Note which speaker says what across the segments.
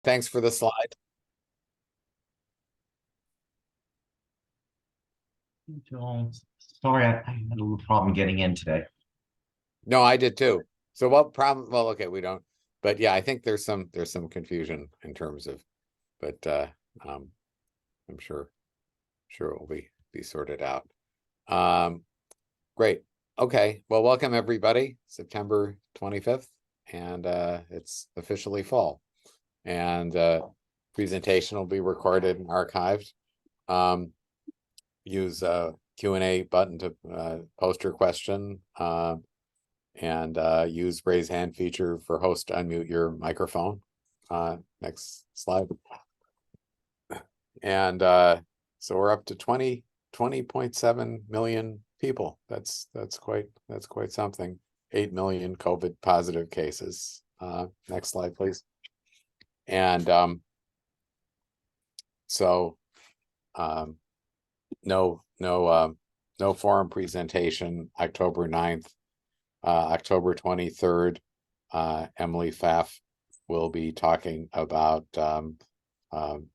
Speaker 1: thanks for the slide.
Speaker 2: Sorry, I had a little problem getting in today.
Speaker 1: No, I did too. So what problem? Well, okay, we don't. But yeah, I think there's some confusion in terms of, but I'm sure it will be sorted out. Great. Okay. Well, welcome everybody. September 25th, and it's officially fall. And presentation will be recorded and archived. Use Q&A button to post your question, and use raise hand feature for host to unmute your microphone. Next slide. And so we're up to 20.7 million people. That's quite something. 8 million COVID positive cases. Next slide, please. And so no forum presentation October 9th. October 23rd, Emily Pfaff will be talking about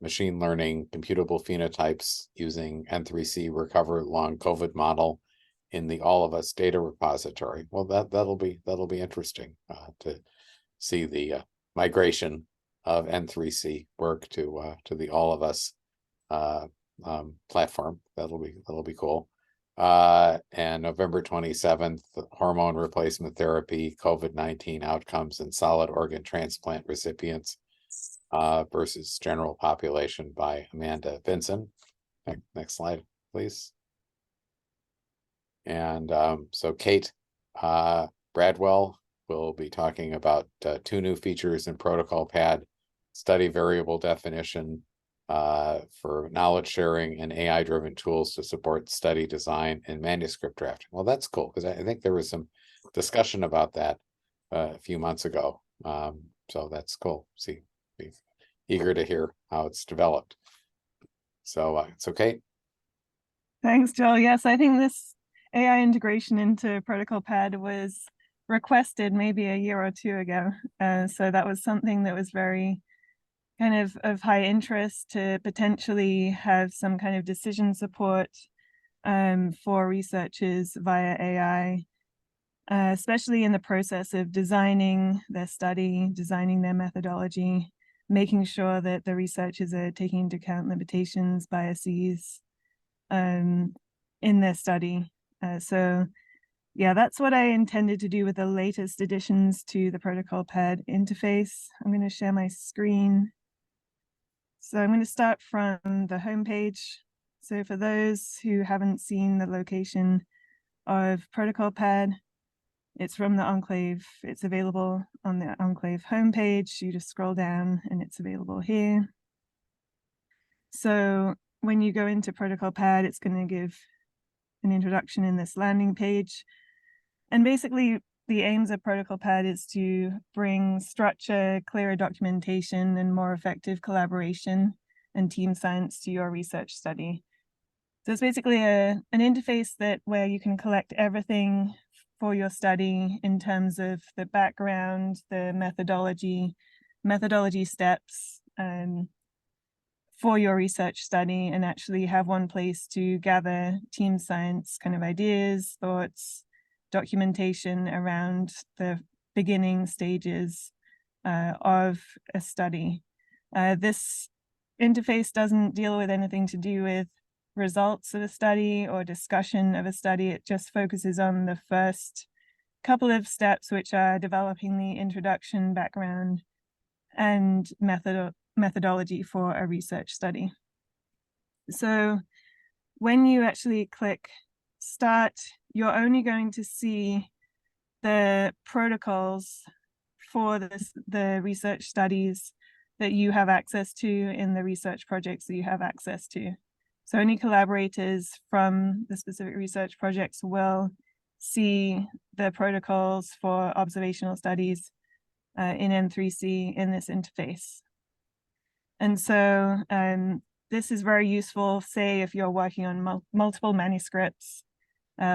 Speaker 1: machine learning computable phenotypes using N3C recover long COVID model in the All of Us data repository. Well, that'll be interesting to see the migration of N3C work to the All of Us platform. That'll be cool. And November 27th, hormone replacement therapy, COVID-19 outcomes in solid organ transplant recipients versus general population by Amanda Vinson. Next slide, please. And so Kate Bradwell will be talking about 2 new features in Protocol Pad, study variable definition, for knowledge sharing and AI-driven tools to support study design and manuscript drafting. Well, that's cool, because I think there was some discussion about that a few months ago. So that's cool. Be eager to hear how it's developed. So it's okay.
Speaker 3: Thanks, Joel. Yes, I think this AI integration into Protocol Pad was requested maybe a year or 2 ago. So that was something that was very kind of high interest, to potentially have some kind of decision support for researchers via AI, especially in the process of designing their study, designing their methodology, making sure that the researchers are taking into account limitations, biases in their study. So yeah, that's what I intended to do with the latest additions to the Protocol Pad interface. I'm going to share my screen. So I'm going to start from the homepage. So for those who haven't seen the location of Protocol Pad, it's from the Enclave. It's available on the Enclave homepage. You just scroll down and it's available here. So when you go into Protocol Pad, it's going to give an introduction in this landing page. And basically, the aims of Protocol Pad is to bring structure, clearer documentation, and more effective collaboration and team science to your research study. So it's basically an interface where you can collect everything for your study in terms of the background, the methodology steps for your research study, and actually have one place to gather team science kind of ideas, thoughts, documentation around the beginning stages of a study. This interface doesn't deal with anything to do with results of a study or discussion of a study. It just focuses on the first couple of steps, which are developing the introduction, background, and methodology for a research study. So when you actually click Start, you're only going to see the protocols for the research studies that you have access to in the research projects that you have access to. So only collaborators from the specific research projects will see the protocols for observational studies in N3C in this interface. And so this is very useful, say, if you're working on multiple manuscripts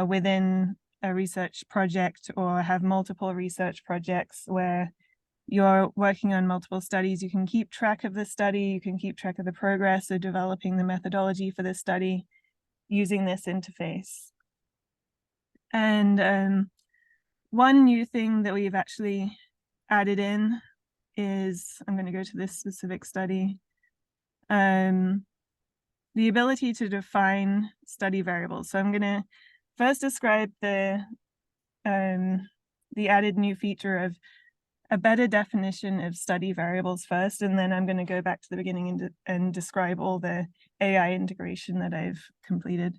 Speaker 3: within a research project, or have multiple research projects where you're working on multiple studies, you can keep track of the study, you can keep track of the progress of developing the methodology for the study using this interface. And one new thing that we've actually added in is, I'm going to go to this specific study, the ability to define study variables. So I'm going to first describe the added new feature of a better definition of study variables first, and then I'm going to go back to the beginning and describe all the AI integration that I've completed.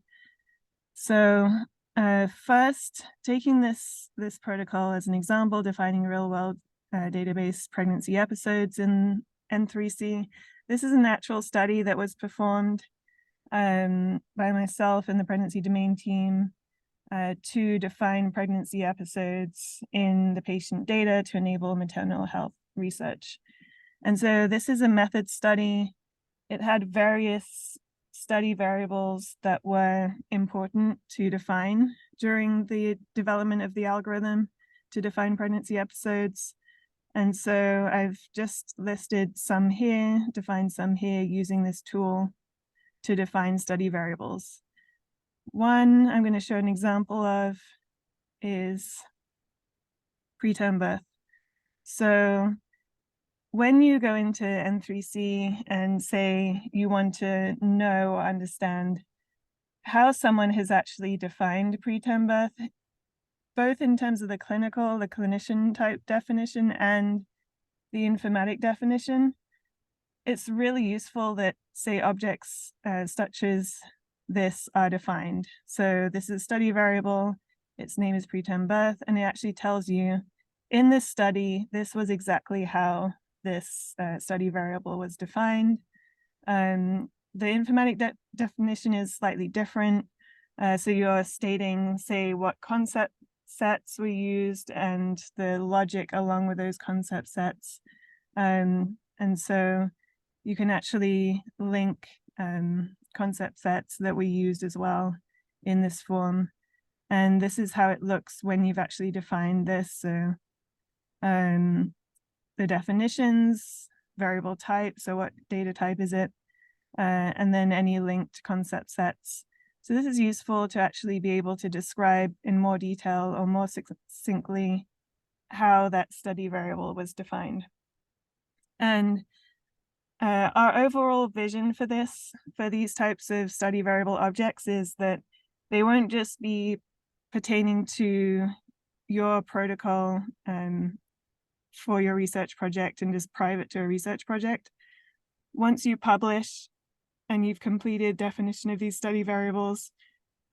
Speaker 3: So first, taking this protocol as an example, defining real-world database pregnancy episodes in N3C. This is a natural study that was performed by myself and the pregnancy domain team to define pregnancy episodes in the patient data to enable maternal health research. And so this is a method study. It had various study variables that were important to define during the development of the algorithm to define pregnancy episodes. And so I've just listed some here, defined some here using this tool to define study variables. One I'm going to show an example of is preterm birth. So when you go into N3C and say you want to know or understand how someone has actually defined preterm birth, both in terms of the clinician type definition and the informatic definition, it's really useful that, say, objects such as this are defined. So this is a study variable, its name is preterm birth, and it actually tells you in this study, this was exactly how this study variable was defined. The informatic definition is slightly different. So you're stating, say, what concept sets were used and the logic along with those concept sets. And so you can actually link concept sets that we used as well in this form. And this is how it looks when you've actually defined this. So the definitions, variable type, so what data type is it, and then any linked concept sets. So this is useful to actually be able to describe in more detail or more succinctly how that study variable was defined. And our overall vision for these types of study variable objects is that they won't just be pertaining to your protocol for your research project and just private to a research project. Once you publish and you've completed definition of these study variables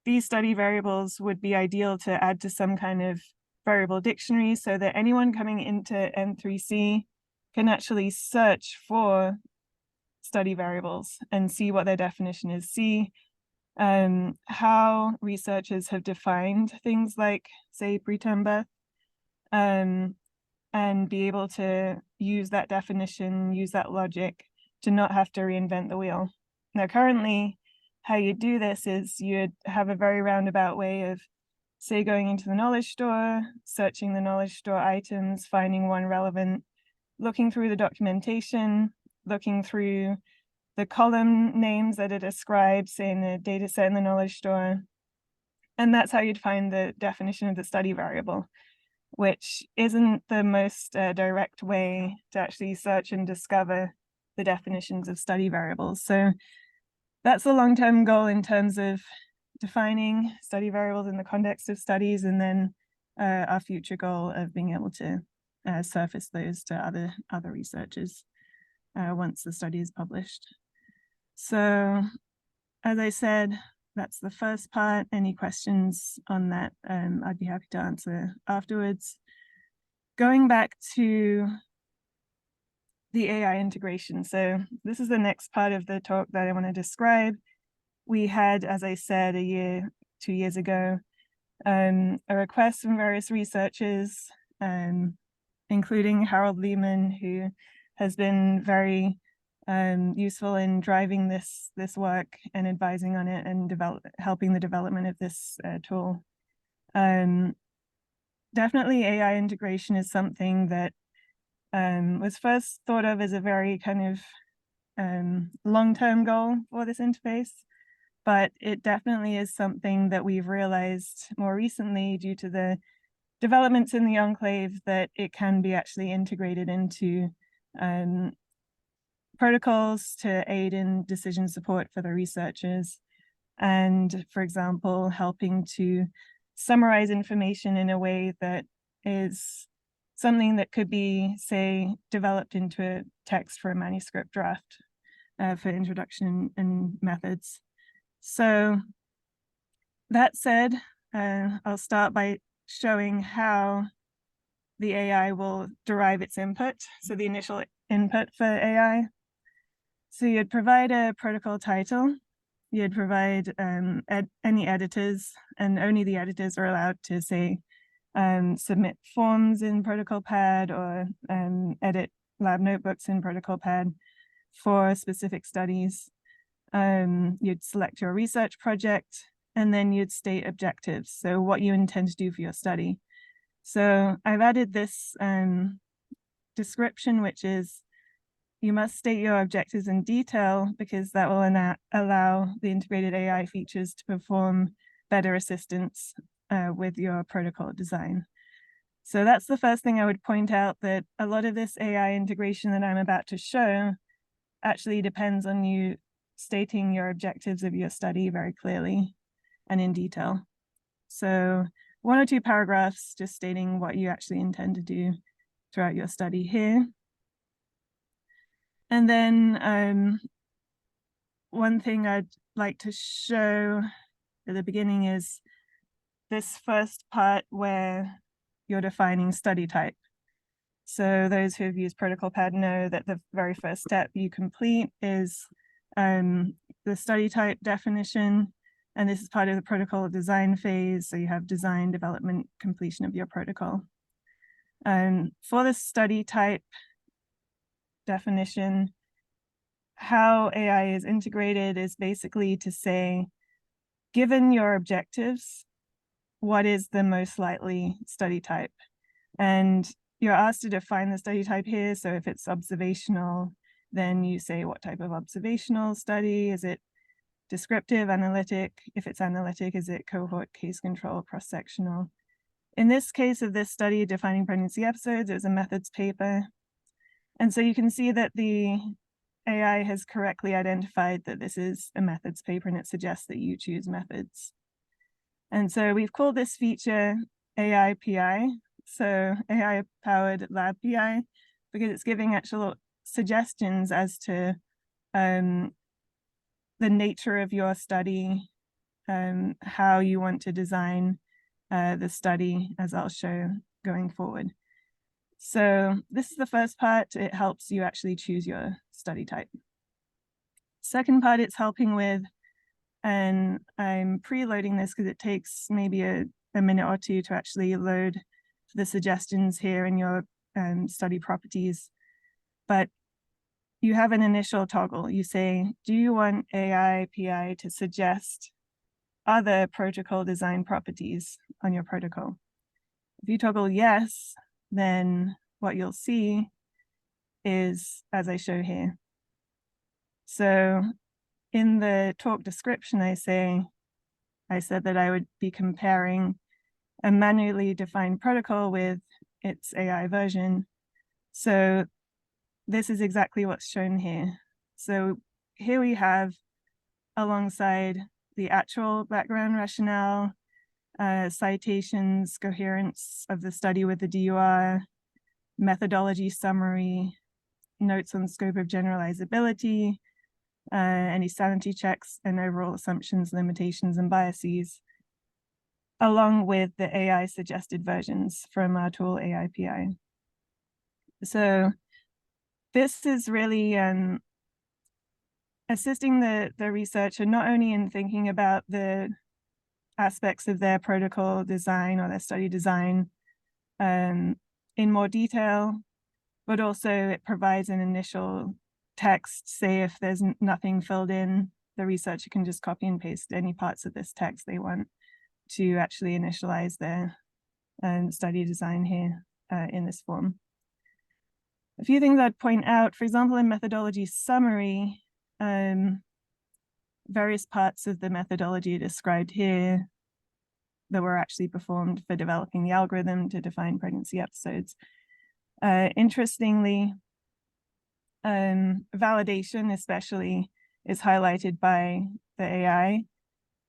Speaker 3: would be ideal to add to some kind of variable dictionary so that anyone coming into N3C can actually search for study variables and see what their definition is, see how researchers have defined things like, say, preterm birth, and be able to use that definition, use that logic to not have to reinvent the wheel. Now, currently, how you do this is you'd have a very roundabout way of, say, going into the knowledge store, searching the knowledge store items, finding one relevant, looking through the documentation, looking through the column names that are described, say, in the data set in the knowledge store. And that's how you'd find the definition of the study variable, which isn't the most direct way to actually search and discover the definitions of study variables. So that's the long-term goal in terms of defining study variables in the context of studies, and then our future goal of being able to surface those to other researchers once the study is published. So, as I said, that's the first part. Any questions on that, I'd be happy to answer afterwards. Going back to the AI integration. So this is the next part of the talk that I want to describe. We had, as I said, 2 years ago, a request from various researchers, including Harold Lehman, who has been very useful in driving this work and advising on it and helping the development of this tool. Definitely AI integration is something that was first thought of as a very kind of long-term goal for this interface, but it definitely is something that we've realized more recently due to the developments in the Enclave that it can be actually integrated into protocols to aid in decision support for the researchers. And for example, helping to summarize information in a way that is something that could be, say, developed into a text for a manuscript draft for introduction and methods. So that said, I'll start by showing how the AI will derive its input. So the initial input for AI. So you'd provide a protocol title, you'd provide any editors, and only the editors are allowed to say, submit forms in Protocol Pad or edit lab notebooks in Protocol Pad for specific studies. You'd select your research project, and then you'd state objectives. So what you intend to do for your study. So I've added this description, which is you must state your objectives in detail because that will allow the integrated AI features to perform better assistance with your protocol design. So that's the first thing I would point out, that a lot of this AI integration that I'm about to show actually depends on you stating your objectives of your study very clearly and in detail. So 1 or 2 paragraphs just stating what you actually intend to do throughout your study here. And then one thing I'd like to show at the beginning is this first part where you're defining study type. So those who have used Protocol Pad know that the very first step you complete is the study type definition. And this is part of the protocol design phase. So you have design, development, completion of your protocol. For the study type definition, how AI is integrated is basically to say, given your objectives, what is the most likely study type? And you're asked to define the study type here. So if it's observational, then you say what type of observational study. Is it descriptive, analytic? If it's analytic, is it cohort, case control, cross-sectional? In this case of this study, defining pregnancy episodes, it was a methods paper. And so you can see that the AI has correctly identified that this is a methods paper, and it suggests that you choose methods. And so we've called this feature AI PI, so AI powered lab PI, because it's giving actual suggestions as to the nature of your study, how you want to design the study, as I'll show going forward. So this is the first part. It helps you actually choose your study type. Second part, it's helping with, and I'm preloading this because it takes maybe a minute or 2 to actually load the suggestions here in your study properties. But you have an initial toggle. You say, do you want AI PI to suggest other protocol design properties on your protocol? If you toggle yes, then what you'll see is, as I show here. So in the talk description, I said that I would be comparing a manually defined protocol with its AI version. So this is exactly what's shown here. So here we have, alongside the actual background rationale, citations, coherence of the study with the DUR, methodology summary, notes on scope of generalizability, any sanity checks and overall assumptions, limitations, and biases, along with the AI suggested versions from our tool AI PI. So this is really assisting the researcher not only in thinking about the aspects of their protocol design or their study design in more detail, but also it provides an initial text. Say if there's nothing filled in, the researcher can just copy and paste any parts of this text they want to actually initialize their study design here in this form. A few things I'd point out, for example, in methodology summary, various parts of the methodology described here that were actually performed for developing the algorithm to define pregnancy episodes. Interestingly, validation especially is highlighted by the AI.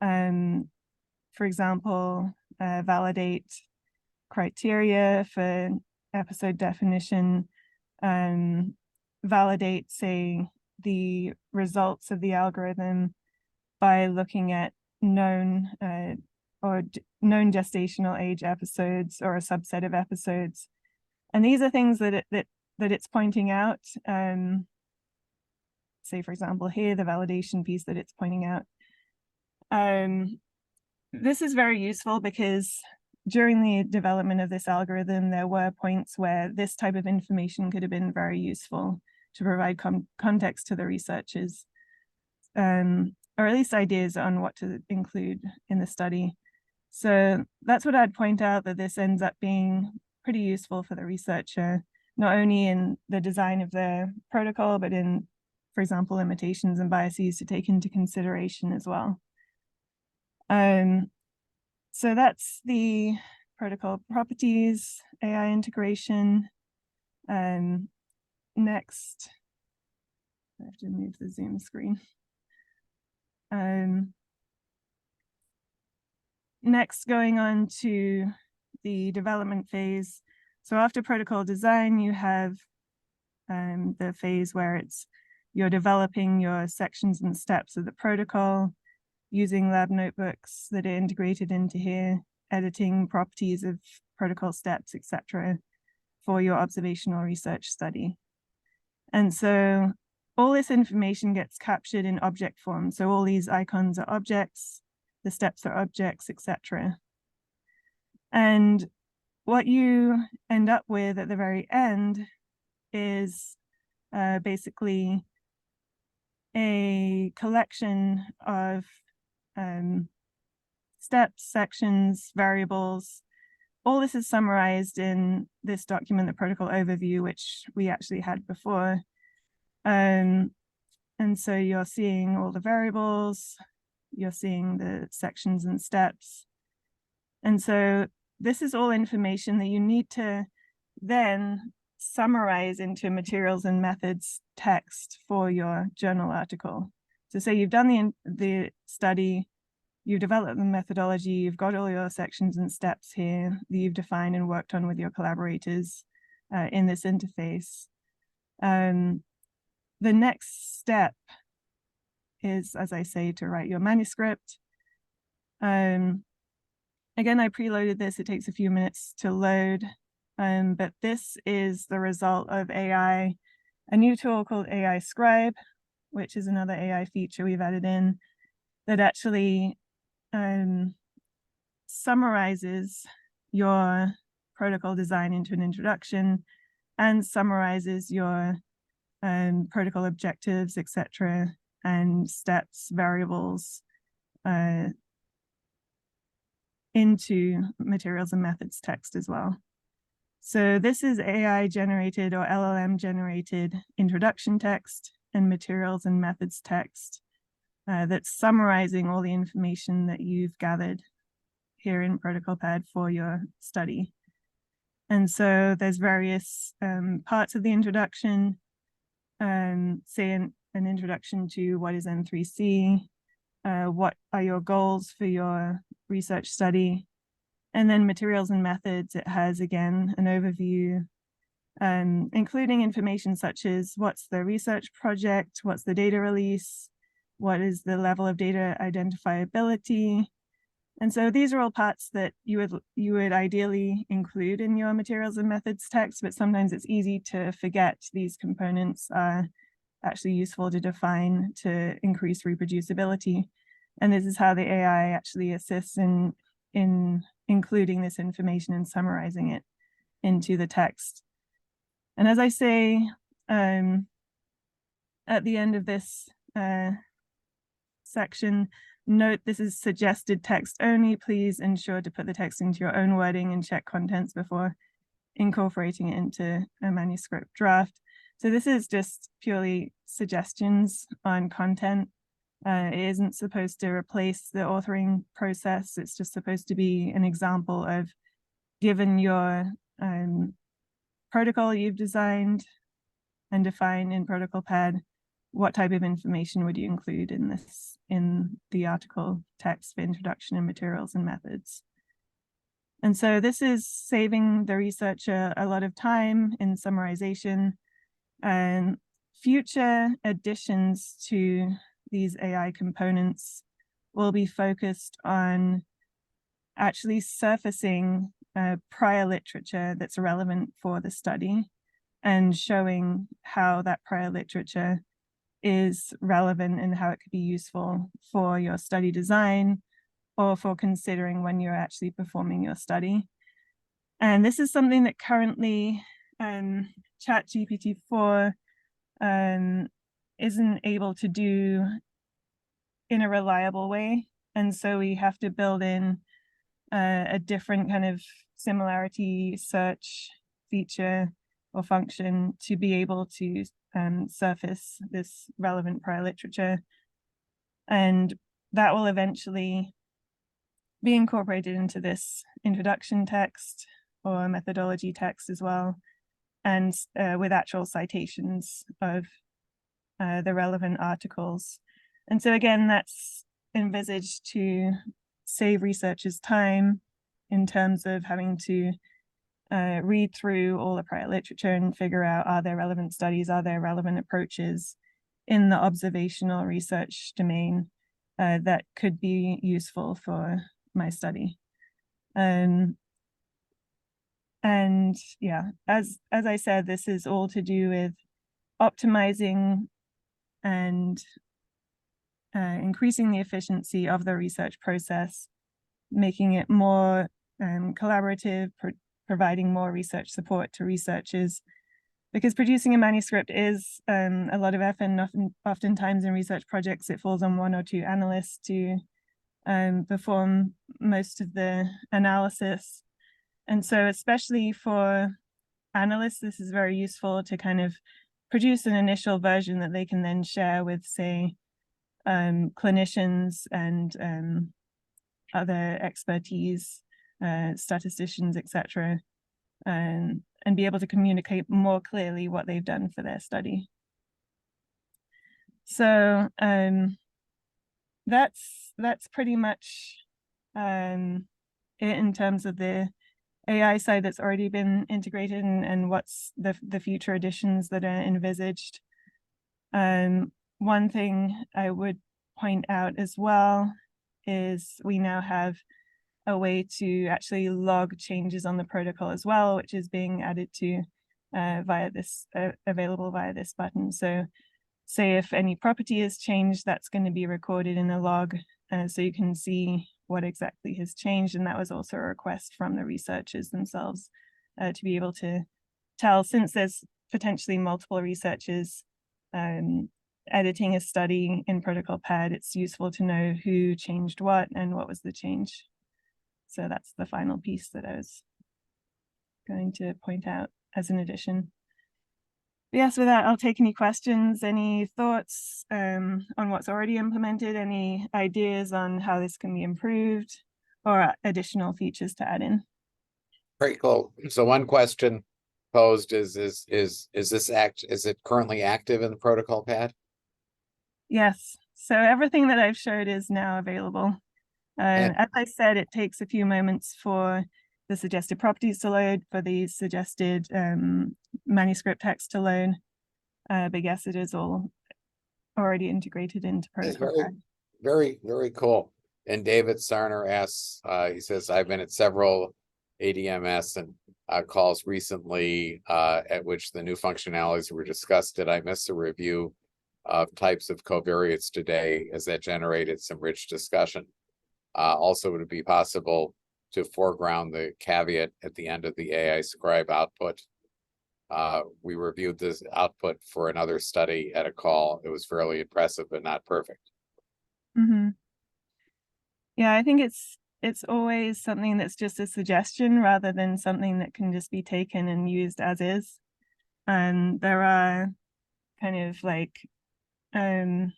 Speaker 3: For example, validate criteria for episode definition, validate, say, the results of the algorithm by looking at known known gestational age episodes or a subset of episodes. And these are things that it's pointing out. Say, for example, here, the validation piece that it's pointing out. This is very useful because during the development of this algorithm, there were points where this type of information could have been very useful to provide context to the researchers, or at least ideas on what to include in the study. So that's what I'd point out, that this ends up being pretty useful for the researcher, not only in the design of the protocol, but in, for example, limitations and biases to take into consideration as well. So that's the protocol properties, AI integration. Next, I have to move the Zoom screen. Next, going on to the development phase. So after protocol design, you have the phase where you're developing your sections and steps of the protocol, using lab notebooks that are integrated into here, editing properties of protocol steps, etc., for your observational research study. And so all this information gets captured in object form. So all these icons are objects, the steps are objects, etc. And what you end up with at the very end is basically a collection of steps, sections, variables. All this is summarized in this document, the protocol overview, which we actually had before. And so you're seeing all the variables, you're seeing the sections and steps. And so this is all information that you need to then summarize into materials and methods text for your journal article. So say you've done the study, you've developed the methodology, you've got all your sections and steps here that you've defined and worked on with your collaborators in this interface. The next step is, as I say, to write your manuscript. Again, I preloaded this. It takes a few minutes to load, but this is the result of AI, a new tool called AI Scribe, which is another AI feature we've added in that actually summarizes your protocol design into an introduction and summarizes your protocol objectives, etc., and steps, variables into materials and methods text as well. So this is AI generated or LLM generated introduction text and materials and methods text that's summarizing all the information that you've gathered here in Protocol Pad for your study. And so there's various parts of the introduction, say an introduction to what is N3C, what are your goals for your research study, and then materials and methods. It has, again, an overview, including information such as what's the research project, what's the data release, what is the level of data identifiability. And so these are all parts that you would ideally include in your materials and methods text, but sometimes it's easy to forget these components are actually useful to define to increase reproducibility. And this is how the AI actually assists in including this information and summarizing it into the text. And as I say, at the end of this section, note this is suggested text only. Please ensure to put the text into your own wording and check contents before incorporating it into a manuscript draft. So this is just purely suggestions on content. It isn't supposed to replace the authoring process. It's just supposed to be an example of, given your protocol you've designed and defined in Protocol Pad, what type of information would you include in the article text for introduction and materials and methods? And so this is saving the researcher a lot of time in summarization, and future additions to these AI components will be focused on actually surfacing prior literature that's relevant for the study and showing how that prior literature is relevant and how it could be useful for your study design or for considering when you're actually performing your study. And this is something that currently ChatGPT-4 isn't able to do in a reliable way. And so we have to build in a different kind of similarity search feature or function to be able to surface this relevant prior literature. And that will eventually be incorporated into this introduction text or methodology text as well, and with actual citations of the relevant articles. And so again, that's envisaged to save researchers time in terms of having to read through all the prior literature and figure out, are there relevant studies, are there relevant approaches in the observational research domain that could be useful for my study. And yeah, as I said, this is all to do with optimizing and increasing the efficiency of the research process, making it more collaborative, providing more research support to researchers, because producing a manuscript is a lot of effort, and oftentimes in research projects it falls on one or two analysts to perform most of the analysis. And so especially for analysts, this is very useful to kind of produce an initial version that they can then share with, say, clinicians and other expertise, statisticians, etc., and be able to communicate more clearly what they've done for their study. So that's pretty much it in terms of the AI side that's already been integrated and what's the future additions that are envisaged. One thing I would point out as well is we now have a way to actually log changes on the protocol as well, which is being added to via this available via this button. So say if any property is changed, that's going to be recorded in a log, so you can see what exactly has changed. And that was also a request from the researchers themselves to be able to tell, since there's potentially multiple researchers editing a study in Protocol Pad, it's useful to know who changed what and what was the change. So that's the final piece that I was going to point out as an addition. But yes, with that, I'll take any questions, any thoughts on what's already implemented, any ideas on how this can be improved, or additional features to add in.
Speaker 1: Very cool. So one question posed is this is it currently active in the Protocol Pad?
Speaker 3: Yes. So everything that I've showed is now available. As I said, it takes a few moments for the suggested properties to load, for the suggested manuscript text to load. But yes, it is all already integrated into Protocol Pad.
Speaker 1: Very, very cool. And David Sarner asks, he says, I've been at several ADMS and calls recently at which the new functionalities were discussed. Did I miss a review of types of covariates today, as that generated some rich discussion? Also, would it be possible to foreground the caveat at the end of the AI Scribe output? We reviewed this output for another study at a call. It was fairly impressive, but not perfect.
Speaker 3: Mm-hmm. Yeah, I think it's always something that's just a suggestion rather than something that can just be taken and used as is. And there are kind of like, I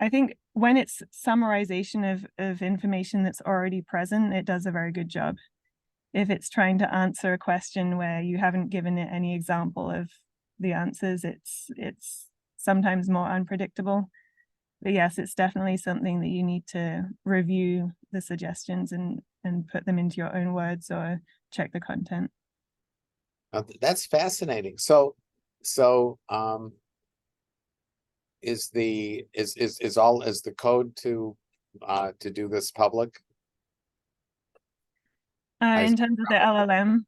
Speaker 3: think when it's summarization of information that's already present, it does a very good job. If it's trying to answer a question where you haven't given it any example of the answers, it's sometimes more unpredictable. But yes, it's definitely something that you need to review the suggestions and put them into your own words or check the content.
Speaker 1: That's fascinating. So is the code to do this public?
Speaker 3: In terms of the LLM,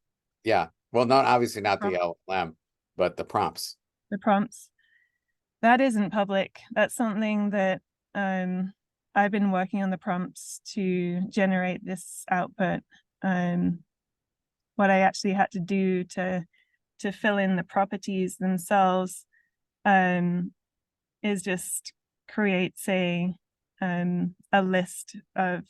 Speaker 1: Yeah. Well, not obviously not the
Speaker 3: Prompt.
Speaker 1: LLM, but the prompts.
Speaker 3: the prompts, that isn't public. That's something that I've been working on the prompts to generate this output. What I actually had to do to fill in the properties themselves is just create, say, a list of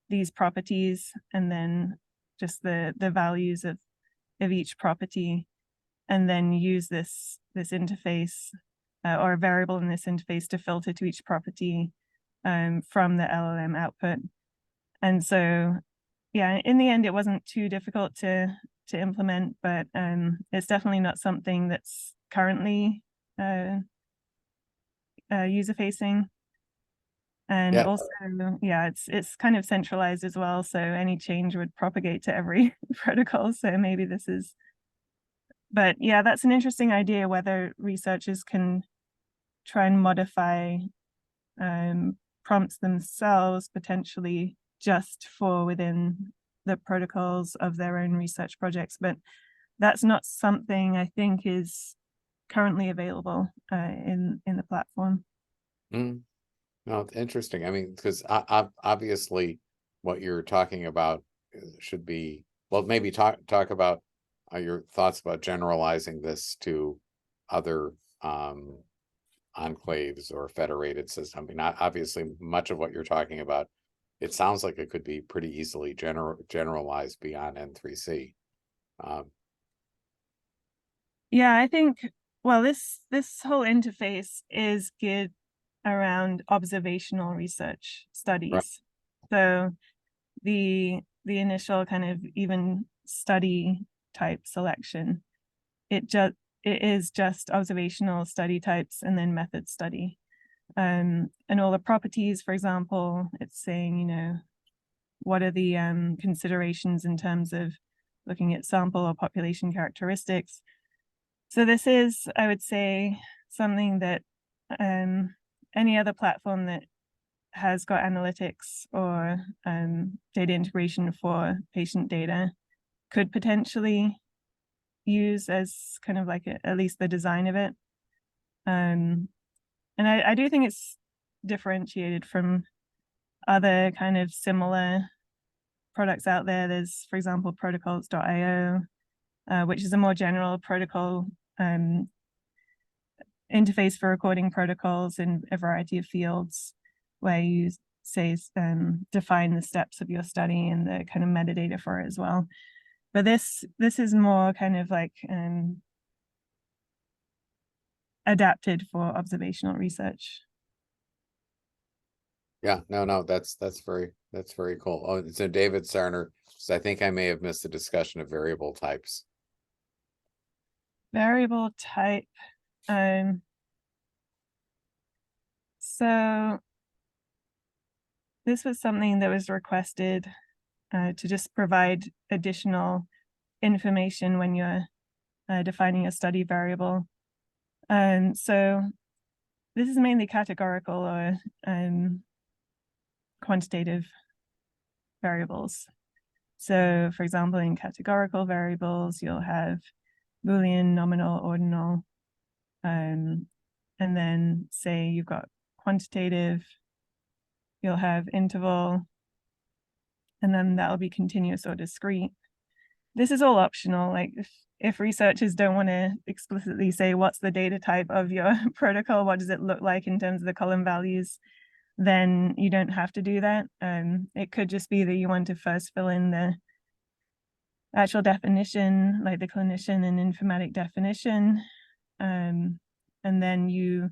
Speaker 3: these properties and then just the values of each property, and then use this interface or a variable in this interface to filter to each property from the LLM output. And so, yeah, in the end, it wasn't too difficult to implement, but it's definitely not something that's currently user facing. And also, yeah, it's kind of centralized as well. So any change would propagate to every protocol. So maybe this is, but yeah, that's an interesting idea, whether researchers can try and modify prompts themselves potentially just for within the protocols of their own research projects. But that's not something I think is currently available in the platform.
Speaker 1: No, it's interesting. I mean, because obviously what you're talking about should be, well, maybe talk about your thoughts about generalizing this to other enclaves or federated systems. I mean, obviously much of what you're talking about, it sounds like it could be pretty easily generalized beyond N3C.
Speaker 3: Yeah, I think, well, this whole interface is geared around observational research studies.
Speaker 1: Right.
Speaker 3: So the initial kind of even study type selection, it is just observational study types and then method study. And all the properties, for example, it's saying, you know, what are the considerations in terms of looking at sample or population characteristics. So this is, I would say, something that any other platform that has got analytics or data integration for patient data could potentially use as kind of like at least the design of it. And I do think it's differentiated from other kind of similar products out there. There's, for example, protocols.io, which is a more general protocol interface for recording protocols in a variety of fields, where you say define the steps of your study and the kind of metadata for it as well. But this is more kind of like adapted for observational research.
Speaker 1: Yeah, no, that's very cool. Oh, so David Sarner, so I think I may have missed the discussion of variable types.
Speaker 3: Variable type. So this was something that was requested to just provide additional information when you're defining a study variable. So this is mainly categorical or quantitative variables. So for example, in categorical variables, you'll have Boolean, nominal, ordinal, and then say you've got quantitative, you'll have interval, and then that'll be continuous or discrete. This is all optional. Like if researchers don't want to explicitly say what's the data type of your protocol, what does it look like in terms of the column values, then you don't have to do that. It could just be that you want to first fill in the actual definition, like the clinician and informatic definition, and then you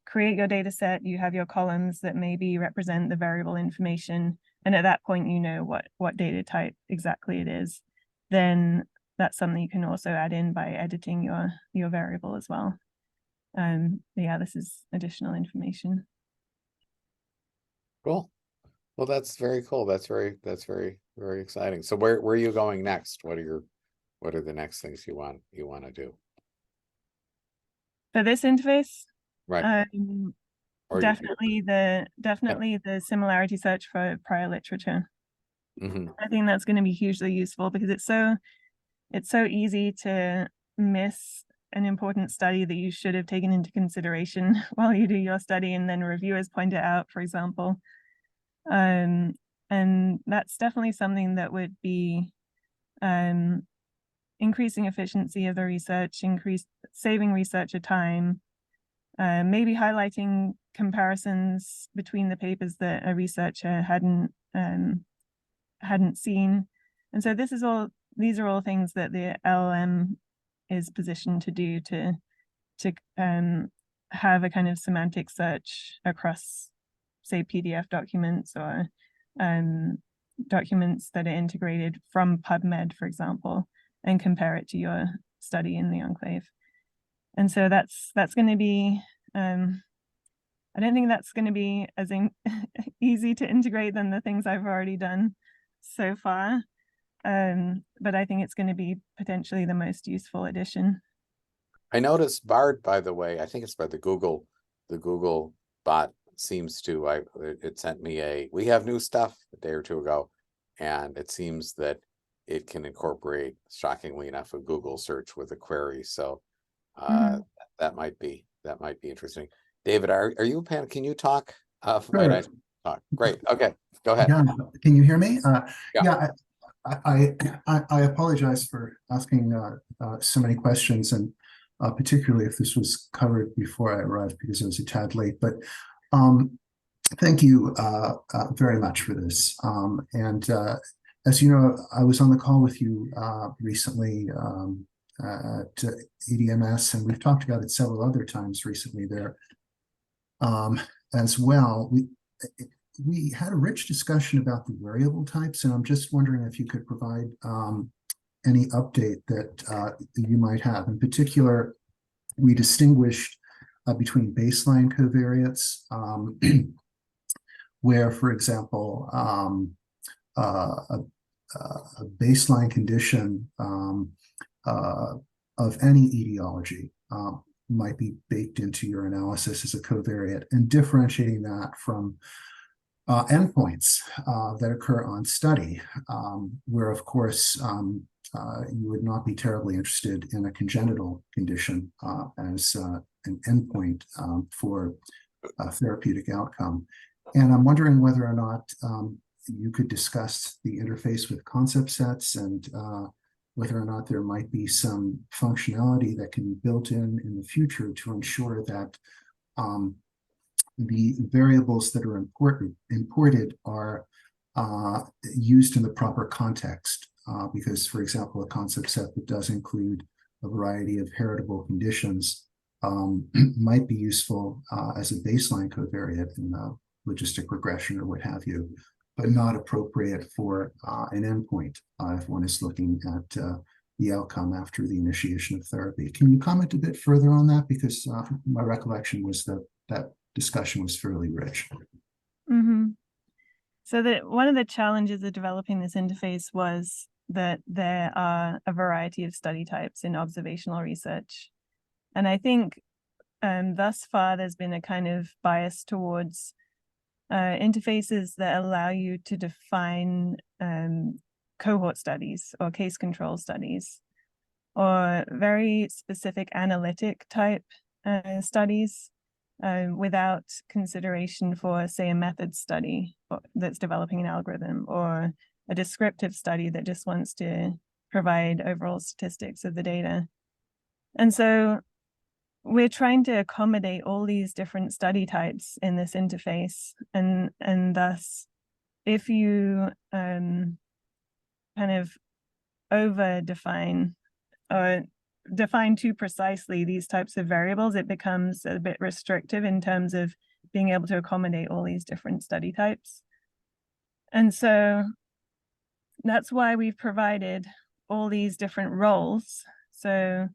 Speaker 3: create your data set. You have your columns that maybe represent the variable information, and at that point you know what data type exactly it is. Then that's something you can also add in by editing your variable as well. Yeah, this is additional information.
Speaker 1: Cool. Well, that's very cool. That's very, very exciting. So where are you going next? What are the next things you want to do?
Speaker 3: For this interface,
Speaker 1: Right. Or
Speaker 3: definitely the similarity search for prior literature. I think that's going to be hugely useful because it's so easy to miss an important study that you should have taken into consideration while you do your study, and then reviewers point it out, for example. And that's definitely something that would be increasing efficiency of the research, saving researcher time, maybe highlighting comparisons between the papers that a researcher hadn't seen. And so these are all things that the LLM is positioned to do, to have a kind of semantic search across, say, PDF documents or documents that are integrated from PubMed, for example, and compare it to your study in the Enclave. And so that's going to be, I don't think that's going to be as easy to integrate than the things I've already done so far. But I think it's going to be potentially the most useful addition.
Speaker 1: I noticed Bard, by the way, I think it's by the Google bot seems to, it sent me we have new stuff a day or two ago, and it seems that it can incorporate, shockingly enough, a Google search with a query. So that might be interesting. David, are you Pan? Can you talk?
Speaker 4: Sure.
Speaker 1: Talk. Great. Okay, go ahead.
Speaker 4: Yeah. Can you hear me?
Speaker 1: Yeah.
Speaker 4: I apologize for asking so many questions, and particularly if this was covered before I arrived because I was a tad late. But thank you very much for this. And as you know, I was on the call with you recently at EDMS, and we've talked about it several other times recently there as well. We had a rich discussion about the variable types, and I'm just wondering if you could provide any update that you might have. In particular, we distinguished between baseline covariates, where, for example, a baseline condition of any etiology might be baked into your analysis as a covariate, and differentiating that from endpoints that occur on study, where, of course, you would not be terribly interested in a congenital condition as an endpoint for a therapeutic outcome. And I'm wondering whether or not you could discuss the interface with concept sets, and whether or not there might be some functionality that can be built in the future to ensure that the variables that are imported are used in the proper context. Because, for example, a concept set that does include a variety of heritable conditions might be useful as a baseline covariate in a logistic regression or what have you, but not appropriate for an endpoint if one is looking at the outcome after the initiation of therapy. Can you comment a bit further on that? Because my recollection was that discussion was fairly rich.
Speaker 3: So one of the challenges of developing this interface was that there are a variety of study types in observational research. And I think thus far there's been a kind of bias towards interfaces that allow you to define cohort studies or case control studies, or very specific analytic type studies without consideration for, say, a method study that's developing an algorithm, or a descriptive study that just wants to provide overall statistics of the data. And so we're trying to accommodate all these different study types in this interface, and thus if you kind of over define or define too precisely these types of variables, it becomes a bit restrictive in terms of being able to accommodate all these different study types. And so that's why we've provided all these different roles. So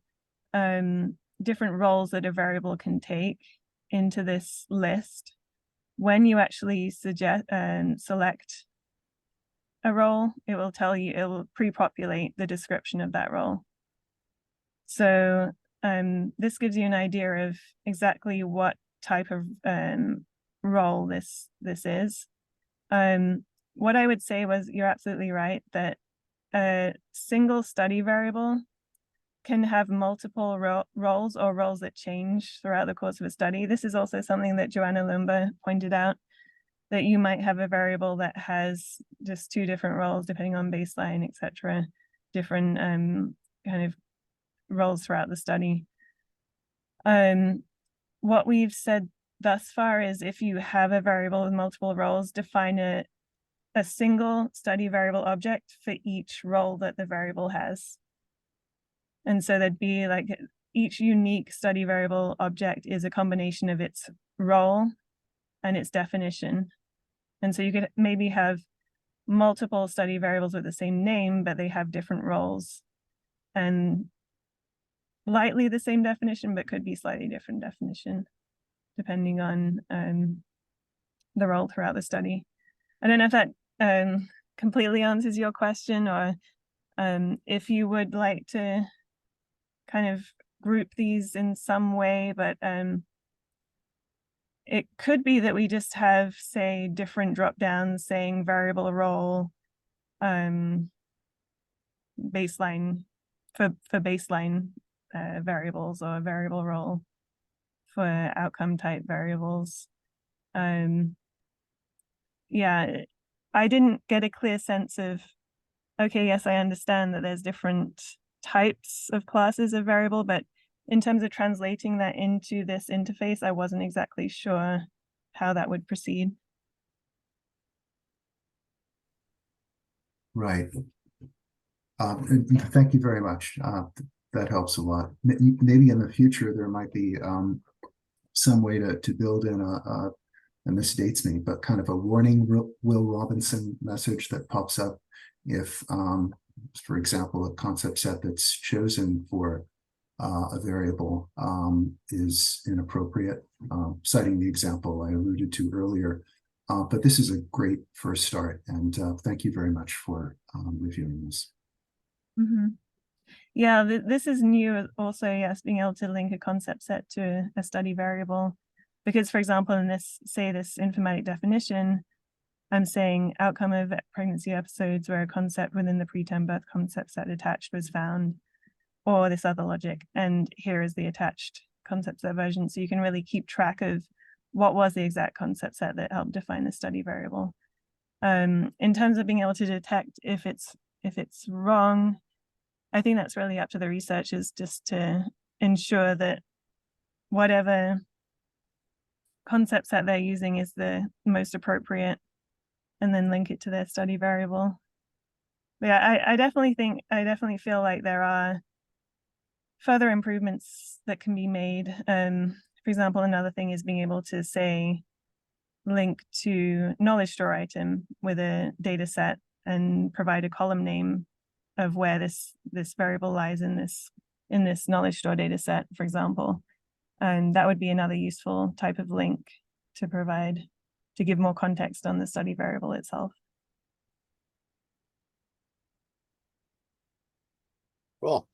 Speaker 3: different roles that a variable can take into this list. When you actually select a role, it will tell you, it will pre-populate the description of that role. So this gives you an idea of exactly what type of role this is. What I would say was, you're absolutely right that a single study variable can have multiple roles or roles that change throughout the course of a study. This is also something that Joanna Lumba pointed out, that you might have a variable that has just 2 different roles depending on baseline, etc., different kind of roles throughout the study. What we've said thus far is, if you have a variable with multiple roles, define a single study variable object for each role that the variable has. And so there'd be like, each unique study variable object is a combination of its role and its definition. And so you could maybe have multiple study variables with the same name, but they have different roles and lightly the same definition, but could be slightly different definition depending on the role throughout the study. I don't know if that completely answers your question, or if you would like to kind of group these in some way, but it could be that we just have, say, different drop downs saying variable role, baseline for baseline variables, or variable role for outcome type variables. Yeah, I didn't get a clear sense of, okay, yes, I understand that there's different types of classes of variable, but in terms of translating that into this interface, I wasn't exactly sure how that would proceed.
Speaker 4: Right. Thank you very much. That helps a lot. Maybe in the future there might be some way to build in and this dates me, but kind of a warning Will Robinson message that pops up if, for example, a concept set that's chosen for a variable is inappropriate, citing the example I alluded to earlier. But this is a great first start, and thank you very much for reviewing this.
Speaker 3: Mm-hmm. Yeah, this is new also, yes, being able to link a concept set to a study variable. Because, for example, in this informatic definition, I'm saying outcome of pregnancy episodes where a concept within the preterm birth concept set attached was found, or this other logic, and here is the attached concept set version. So you can really keep track of what was the exact concept set that helped define the study variable. In terms of being able to detect if it's wrong, I think that's really up to the researchers, just to ensure that whatever concept set they're using is the most appropriate, and then link it to their study variable. But yeah, I definitely feel like there are further improvements that can be made. For example, another thing is being able to say link to knowledge store item with a data set and provide a column name of where this variable lies in this knowledge store data set, for example. And that would be another useful type of link to provide to give more context on the study variable itself.
Speaker 1: Cool.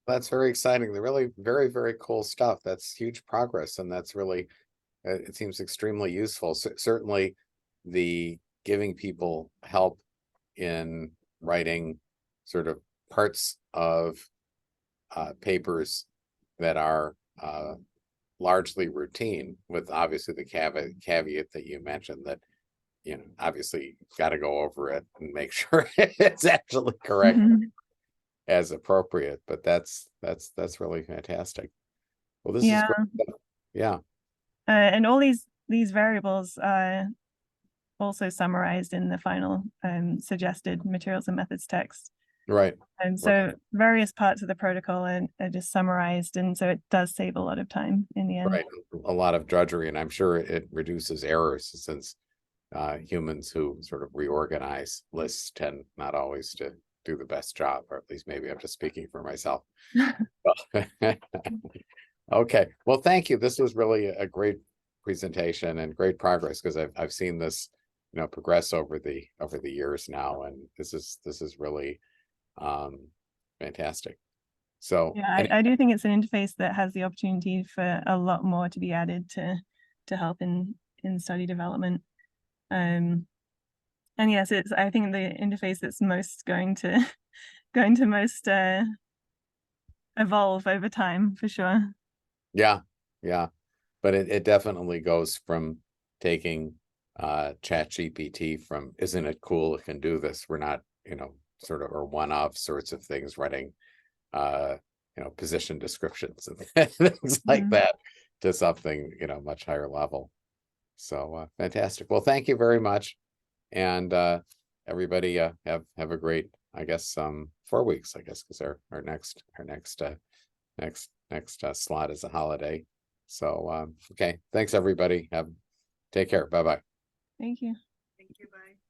Speaker 1: That's very exciting. They're really very, very cool stuff. That's huge progress, and that's really, it seems extremely useful. So certainly the giving people help in writing sort of parts of papers that are largely routine, with obviously the caveat that you mentioned that, you know, obviously got to go over it and make sure it's actually correct.
Speaker 3: Mm-hmm.
Speaker 1: As appropriate, but that's really fantastic. Well, this is
Speaker 3: Yeah.
Speaker 1: great stuff. Yeah.
Speaker 3: And all these variables are also summarized in the final suggested materials and methods text.
Speaker 1: Right.
Speaker 3: And so various parts of the protocol are just summarized, and so it does save a lot of time in the end.
Speaker 1: Right. A lot of drudgery, and I'm sure it reduces errors, since humans who sort of reorganize lists tend not always to do the best job, or at least maybe I'm just speaking for myself. Okay, well, thank you. This was really a great presentation and great progress, because I've seen this, progress over the years now, and this is really fantastic. So
Speaker 3: Yeah, I do think it's an interface that has the opportunity for a lot more to be added to help in study development. And yes, it's, I think, the interface that's most going to most evolve over time, for sure.
Speaker 1: yeah, but it definitely goes from taking ChatGPT from, isn't it cool, it can do this, we're not, sort of, or one-off sorts of things, running position descriptions and things like that, to something, much higher level. So fantastic. Well, thank you very much. And everybody have a great, I guess, 4 weeks, I guess, because our next slot is a holiday. So okay, thanks everybody. Take care. Bye-bye.
Speaker 3: Thank you. Thank you. Bye.